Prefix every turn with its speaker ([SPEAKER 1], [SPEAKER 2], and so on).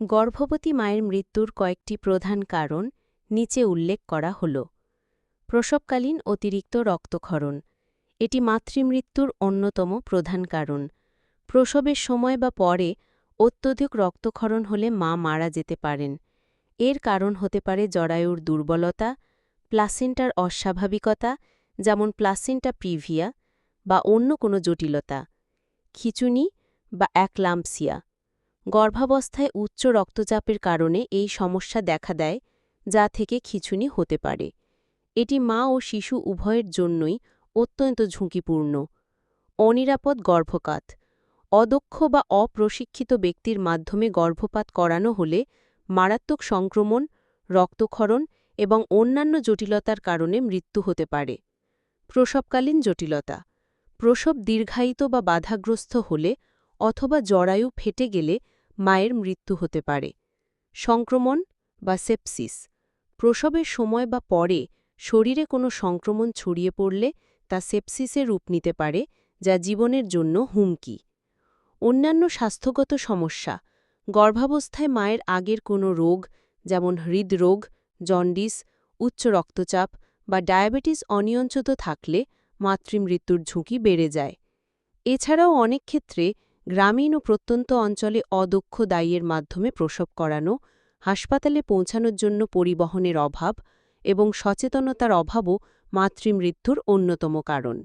[SPEAKER 1] গর্ভবতী মায়ের মৃত্যুর কয়েকটি প্রধান কারণ নিচে উল্লেখ করা হল। প্রসবকালীন অতিরিক্ত রক্তক্ষরণ, এটি মাতৃমৃত্যুর অন্যতম প্রধান কারণ। প্রসবের সময় বা পরে অত্যধিক রক্তক্ষরণ হলে মা মারা যেতে পারেন। এর কারণ হতে পারে জরায়ুর দুর্বলতা, প্লাসেন্টার অস্বাভাবিকতা যেমন প্লাসেন্টা প্রিভিয়া বা অন্য কোনো জটিলতা, খিঁচুনি বা অ্যাক্লাম্পসিয়া। গর্ভাবস্থায় উচ্চ রক্তচাপের কারণে এই সমস্যা দেখা দেয়, যা থেকে খিঁচুনি হতে পারে। এটি মা ও শিশু উভয়ের জন্যই অত্যন্ত ঝুঁকিপূর্ণ। অনিরাপদ গর্ভপাত, অদক্ষ বা অপ্রশিক্ষিত ব্যক্তির মাধ্যমে গর্ভপাত করানো হলে মারাত্মক সংক্রমণ, রক্তক্ষরণ এবং অন্যান্য জটিলতার কারণে মৃত্যু হতে পারে। প্রসবকালীন জটিলতা, প্রসব দীর্ঘায়িত বা বাধাগ্রস্ত হলে অথবা জরায়ু ফেটে গেলে মায়ের মৃত্যু হতে পারে। সংক্রমণ বা সেপসিস, প্রসবের সময় বা পরে শরীরে কোনো সংক্রমণ ছড়িয়ে পড়লে তা সেপসিসে রূপ নিতে পারে, যা জীবনের জন্য হুমকি। অন্যান্য স্বাস্থ্যগত সমস্যা, গর্ভাবস্থায় মায়ের আগের কোনো রোগ যেমন হৃদরোগ, জন্ডিস, উচ্চ রক্তচাপ বা ডায়াবেটিস অনিয়ন্ত্রিত থাকলে মাতৃমৃত্যুর ঝুঁকি বেড়ে যায়। এছাড়াও অনেক ক্ষেত্রে গ্রামীণ ও প্রত্যন্ত অঞ্চলে অদক্ষ দাইয়ের মাধ্যমে প্রসব করানো, হাসপাতালে পৌঁছানোর জন্য পরিবহনের অভাব এবং সচেতনতার অভাবও মাতৃমৃত্যুর অন্যতম কারণ।